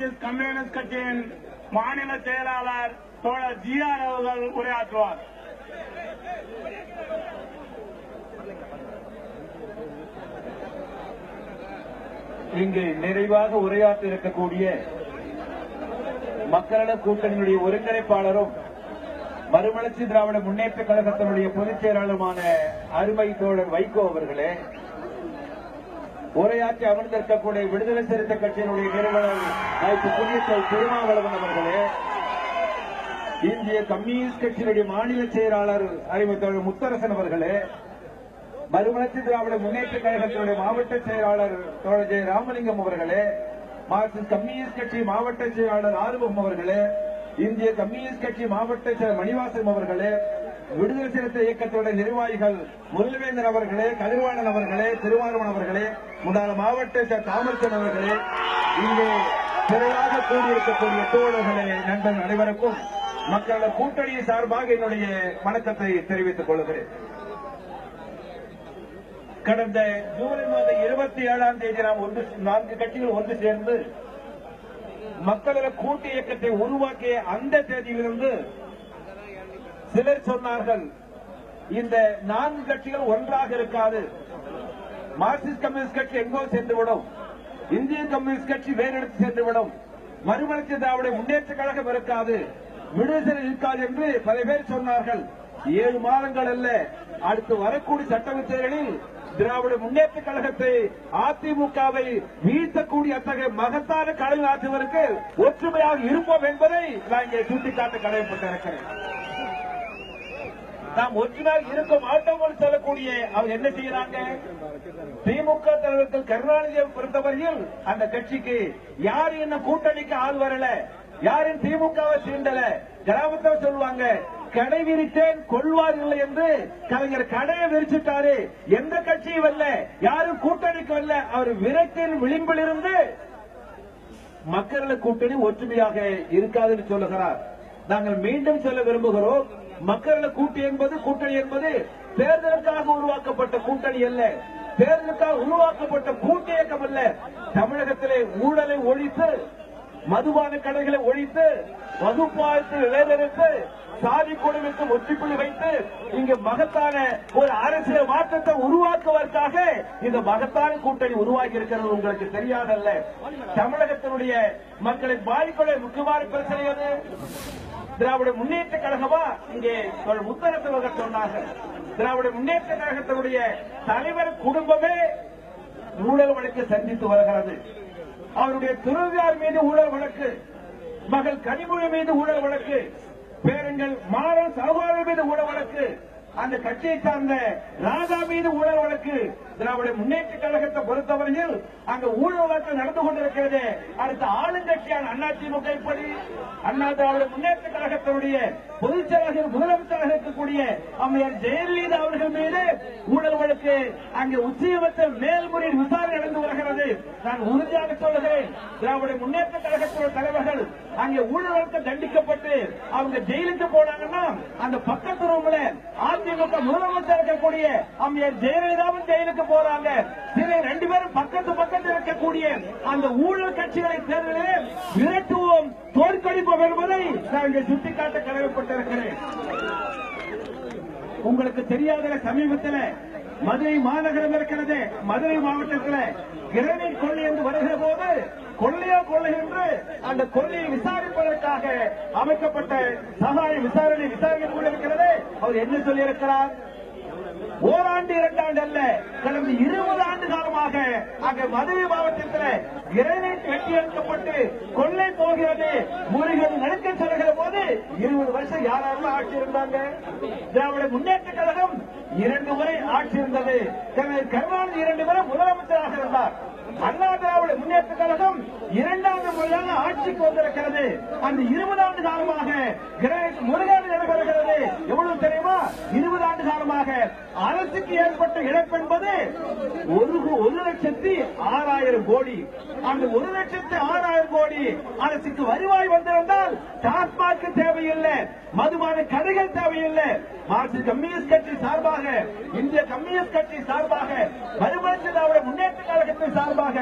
Marxist communist கட்சியின் மாநில செயலாளர் தோழர் ஜிஆர் அவர்கள் உரையாற்றுவார். இங்கு நிறைவாக உரையாற்ற இருக்கக்கூடிய மக்கள கூட்டணியுடைய ஒருங்கிணைப்பாளரும் மறுமலர்ச்சி திராவிட முன்னேற்ற கழகத்தினுடைய பொதுச் செயலாளருமான அருமை தோழர் வைகோ அவர்களே, உரையாற்றி அமர்ந்திருக்கக்கூடிய விடுதலை சிறுத்தை கட்சியினுடைய நிறுவனர் புண்ணியத்தோல் திருமாவளவன் அவர்களே, இந்திய கம்யூனிஸ்ட் கட்சியினுடைய மாநில செயலாளர் அருமை தோழர் முத்தரசன் அவர்களே, மறுமலர்ச்சி திராவிட முன்னேற்ற கழகத்தினுடைய மாவட்ட செயலாளர் தோழர் ஜெய ராமலிங்கம் அவர்களே, மார்க்சிஸ்ட் கம்யூனிஸ்ட் கட்சி மாவட்ட செயலாளர் ஆறுமுகம் அவர்களே, இந்திய கம்யூனிஸ்ட் கட்சி மாவட்ட செயலர் மணிவாசன் அவர்களே, விடுதலை சிறுத்தை இயக்கத்துடைய நிர்வாகிகள் முரளிவேந்தன் அவர்களே, கதிர்வாணன் அவர்களே, திருவாரூரன் அவர்களே, முன்னாள் மாவட்ட செயலர் தாமரசன் அவர்களே, இங்கே திரளாக கூடியிருக்கக்கூடிய தோழர்களே, நண்பர்கள் அனைவருக்கும் மக்களோட கூட்டணி சார்பாக என்னுடைய வணக்கத்தை தெரிவித்துக் கொள்கிறேன். கடந்த ஜூலை மாதம் 27ஆம் தேதி நாம் 4 கட்சிகள் ஒன்று சேர்ந்து மக்களோட கூட்டு இயக்கத்தை உருவாக்கிய அந்த தேதியிலிருந்து சிலர் சொன்னார்கள், இந்த 4 கட்சிகள் ஒன்றாக இருக்காது, மார்க்சிஸ்ட் கம்யூனிஸ்ட் கட்சி எங்கோ சென்றுவிடும், இந்திய கம்யூனிஸ்ட் கட்சி வேறு இடத்தில் சென்றுவிடும், மறுமலர்ச்சி திராவிட முன்னேற்ற கழகம் இருக்காது, விடுதலை இருக்காது என்று பல பேர் சொன்னார்கள். 7 மாதங்கள் அல்ல, அடுத்து வரக்கூடிய சட்டமன்ற தேர்தலில் திராவிட முன்னேற்ற கழகத்தை அதிமுகவை வீழ்த்தக்கூடிய அத்தகைய மகத்தான கடல் ஆற்றுவதற்கு ஒற்றுமையாக இருப்போம் என்பதை நான் இங்கே சுட்டிக்காட்ட கடமைப்பட்டிருக்கிறேன். நாம் ஒற்றுமையாக இருக்க மாட்டோம் என்று சொல்லக்கூடிய அவங்க என்ன செய்யறாங்க? திமுக தலைவர்கள் கருணாநிதியை பொறுத்தவரையில் அந்த கட்சிக்கு யாரு என்ன கூட்டணிக்கு ஆள் வரல, யாரும் திமுகவை சீண்டல, கிராமத்தை சொல்லுவாங்க கடை விரித்தேன் கொள்வார் இல்லை என்று கலைஞர் கடையை விரிச்சுட்டாரு, எந்த கட்சியும் வரல, யாரும் கூட்டணிக்கு வரல, அவர் விரத்தின் விளிம்பில் இருந்து மக்கள கூட்டணி ஒற்றுமையாக இருக்காதுன்னு சொல்லுகிறார். நாங்கள் மீண்டும் சொல்ல விரும்புகிறோம், மக்கள கூட்டணி என்பது தேர்தலுக்காக உருவாக்கப்பட்ட கூட்டணி அல்ல, தேர்தலுக்காக உருவாக்கப்பட்ட கூட்டு இயக்கம் அல்ல. தமிழகத்திலே ஊழலை ஒழித்து, மதுபான கடைகளை ஒழித்து, வகுப்பாயத்தை இளைஞருக்கு சாதி கொடுமைக்கு ஒற்றிப்புள்ளி வைத்து இங்கு மகத்தான ஒரு அரசியல் மாற்றத்தை உருவாக்குவதற்காக இந்த மகத்தான கூட்டணி உருவாகி இருக்கிறது. உங்களுக்கு தெரியாதல்ல, தமிழகத்தினுடைய மக்களை பாதிப்புடைய முக்கியமான பிரச்சனை அது திராவிட முன்னேற்ற கழகமா? இங்கே முத்தரசு சொன்னார்கள், திராவிட முன்னேற்ற கழகத்தினுடைய தலைவர் குடும்பமே ஊழல் வழக்கு சந்தித்து வருகிறது. அவருடைய துறவியார் மீது ஊழல் வழக்கு, மகள் கனிமொழி மீது ஊழல் வழக்கு, பேரங்கள் மாறன் சகோதரர் மீது ஊழல் வழக்கு, அந்த கட்சியை சார்ந்த ராஜா மீது ஊழல் வழக்கு. திராவிட முன்னேற்ற கழகத்தை பொறுத்தவரையில் அங்க ஊழல் வழக்கு நடந்து கொண்டிருக்கிறது. அடுத்த ஆளுங்கட்சியான அதிமுக இப்படி அண்ணா திராவிட முன்னேற்ற கழகத்தினுடைய பொதுச் செயலாளர் முதலமைச்சராக இருக்கக்கூடிய அம்மையார் ஜெயலலிதா அவர்கள் மீது ஊழல் வழக்கு அங்கே உச்சநீதிமன்ற மேல்முறையீடு விசாரணை நடந்து வருகிறது. நான் உறுதியாக சொல்லுகிறேன், திராவிட முன்னேற்ற கழகத்தினுடைய தலைவர்கள் அங்கே ஊழல் வழக்கு தண்டிக்கப்பட்டு அவங்க ஜெயிலுக்கு போனாங்கன்னா அந்த பக்கத்து ரூம்ல அதிமுக முதலமைச்சர் இருக்கக்கூடிய அம்மையார் ஜெயலலிதாவும் ஜெயிலுக்கு போறாங்க. சில 2 பேரும் பக்கத்தில் இருக்கக்கூடிய அந்த ஊழல் கட்சிகளை தேர்தலில் விரட்டுவோம், தோற்கடிப்போம் என்பதை நான் இங்கே சுட்டிக்காட்ட கடமைப்பட்டிருக்கிறேன். உங்களுக்கு தெரியாத சமீபத்தில் மதுரை மாநகரம் இருக்கிறது, மதுரை மாவட்டத்தில் கிரனைட் கொள்ளை என்று வருகிற போது கொள்ளையா கொள்ளை என்று அந்த கொள்ளையை விசாரிப்பதற்காக அமைக்கப்பட்ட சகாய விசாரணை கொண்டிருக்கிறது. அவர் என்ன சொல்லியிருக்கிறார்? ஓராண்டு 2 ஆண்டு அல்ல, கடந்த 20 ஆண்டு காலமாக அங்க மதுரை மாவட்டத்தில் கிரனைட் வெட்டி எடுக்கப்பட்டு கொள்ளை போகிறது, முறைகள் நடக்க சொல்கிற போது 20 வருஷம் யாரெல்லாம் ஆட்சி இருந்தாங்க? திராவிட முன்னேற்ற கழகம் 2 முறை ஆட்சி இருந்தது. கருணாநிதி 2 முறை முதலமைச்சராக இருந்தார். அண்ணா திராவிட முன்னேற்ற கழகம் 2வது முறையாக ஆட்சிக்கு வந்திருக்கிறது. அந்த 20 ஆண்டு காலமாக கிரனைட் முறைகேடு நடைபெறுகிறது. எவ்வளவு தெரியுமா? 20 ஆண்டு காலமாக அரசுக்கு ஏற்பட்ட இழப்பு என்பது 1,06,000 கோடி. அந்த 1,06,000 கோடி அரசுக்கு வருவாய் வந்திருந்தால் டாஸ்மாக் தேவையில்லை, மதுபான கடைகள் தேவையில்லை. மார்க்சிஸ்ட் கம்யூனிஸ்ட் கட்சி சார்பாக, இந்திய கம்யூனிஸ்ட் கட்சி சார்பாக, மறுமலர்ச்சி திராவிட முன்னேற்ற கழகத்தின் சார்பாக,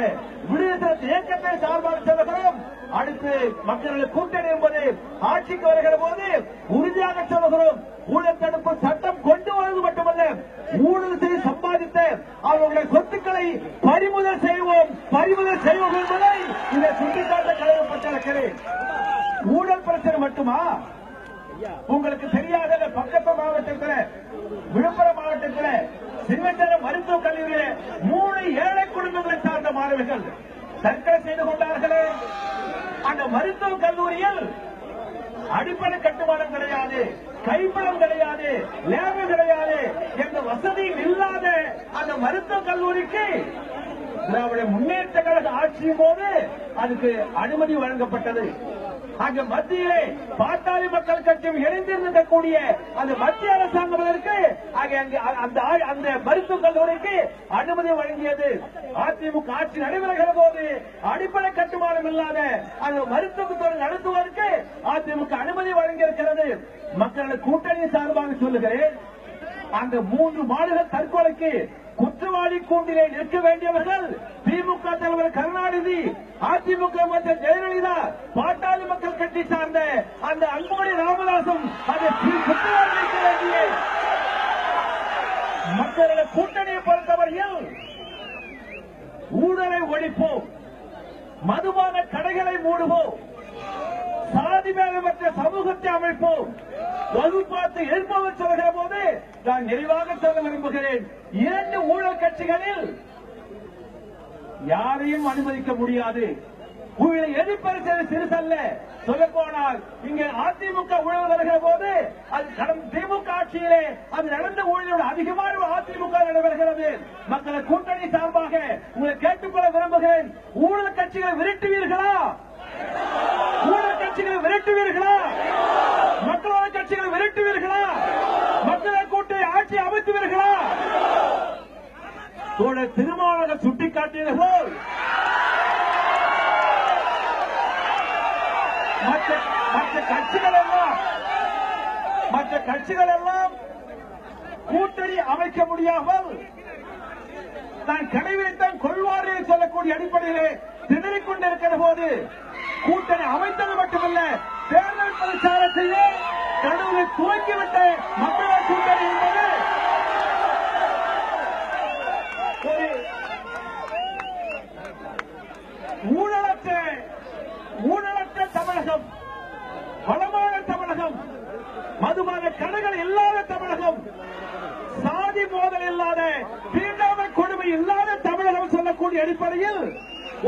விடுதலை இயக்கத்தை சார்பாக சொல்லுகிறோம். அடுத்து மக்கள் கூட்டணி என்பது ஆட்சிக்கு வருகிற போது உறுதியாக சொல்லுகிறோம், ஊழல் தடுப்பு சட்டம் கொண்டு வருவது மட்டுமல்ல, ஊழல் செய்து சம்பாதித்த அவர்களுடைய சொத்துக்களை பறிமுதல் செய்வோம் என்பதை இதை சுட்டிக்காட்ட கடமைப்பட்டிருக்கிறேன். ஊழல் பிரச்சனை மட்டுமா? உங்களுக்கு தெரியாத பக்கத்து மாவட்டத்தில், விழுப்புரம் மாவட்டத்தில் சிவச்சரம் மருத்துவக் கல்லூரியில் 3 ஏழை குடும்பங்களை சார்ந்த மாணவர்கள் தற்கொலை செய்து கொண்டார்களே. அந்த மருத்துவக் கல்லூரியில் அடிப்படை கட்டுமானம் கிடையாது, கைப்படம் கிடையாது, லேபு கிடையாது, எந்த வசதியும் இல்லாத அந்த மருத்துவக் கல்லூரிக்கு திராவிட முன்னேற்ற கழக ஆட்சியின் போது அதுக்கு அனுமதி வழங்கப்பட்டது. அங்கு மத்தியிலே பாட்டாளி மக்கள் கட்சியும் இணைந்திருக்கக்கூடிய அந்த மத்திய அரசாங்கம் அந்த மருத்துவக் கல்லூரிக்கு அனுமதி வழங்கியது. அதிமுக ஆட்சி நடைபெறுகிற போது அடிப்படை கட்டுமானம் இல்லாத அந்த மருத்துவத்துறை நடத்துவதற்கு அதிமுக அனுமதி வழங்கியிருக்கிறது. மக்கள் கூட்டணி சார்பாக சொல்லுகிறேன், அந்த 3 மாநில தற்கொலைக்கு குற்றவாளி கூண்டிலே நிற்க வேண்டியவர்கள் திமுக தலைவர் கருணாநிதி, அதிமுக அமைச்சர் ஜெயலலிதா, பாட்டாளி மக்கள் கட்சி சார்ந்த அந்த அன்புமணி ராமதாசும் அதை குற்றவாளி நிற்க வேண்டிய மக்களோட கூட்டணியை பொறுத்தவரையில் ஊழலை ஒழிப்போம், மதுபான கடைகளை மூடுவோம், சாதி மேலமற்ற சமூகத்தை அமைப்போம், வகுப்பாத்து எழுப்பவர் சொல்கிற போது நான் நிறைவாக சொல்ல விரும்புகிறேன். 2 ஊழல் கட்சிகளில் யாரையும் அனுமதிக்க முடியாது. ஊழலை எதிர்ப்பது சிறுசல்ல. சொல்ல போனால் இங்கே அதிமுக ஊழல் வருகிற போது அது திமுக ஆட்சியிலே அது நடந்த ஊழலோடு அதிகமான அதிமுக நடைபெறுகிறது. மக்களை கூட்டணி சார்பாக உங்களை கேட்டுக்கொள்ள விரும்புகிறேன், ஊழல் கட்சிகளை விரட்டுவீர்களா? ஊழல் கட்சிகளை விரட்டுவீர்களா? மக்களோட கட்சிகளை விரட்டுவீர்களா? மக்களை கூட்டணி ஆட்சி அமைத்துவீர்களா? தோழர் திருமாவளவன் சுட்டிக்காட்டியது போல் மற்ற கட்சிகள் எல்லாம் கூட்டணி அமைக்க முடியாமல் நான் கடைவைத்தான் கொள்வார் என்று சொல்லக்கூடிய அடிப்படையிலே திணறிக் கொண்டிருக்கிற போது கூட்டணி அமைத்தது மட்டுமல்ல, தேர்தல் பிரச்சாரத்தையே கடவுளை துவக்கிவிட்ட மக்கள் கூட்டணி என்பது ஒரு ஊழலற்ற தமிழகம், வளமான தமிழகம், மதுபான கடைகள் இல்லாத தமிழகம், சாதி மோதல் இல்லாத, தீண்டாமை கொடுமை இல்லாத தமிழகம் சொல்லக்கூடிய அடிப்படையில்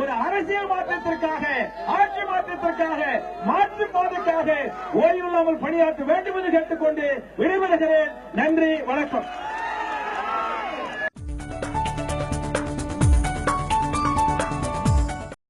ஒரு அரசியல் மாற்றத்திற்காக, ஆட்சி மாற்றத்திற்காக, மாற்று பாதைக்காக ஓய்வில்லாமல் பணியாற்ற வேண்டும் என்று கேட்டுக்கொண்டு விடைபெறுகிறேன். நன்றி, வணக்கம்.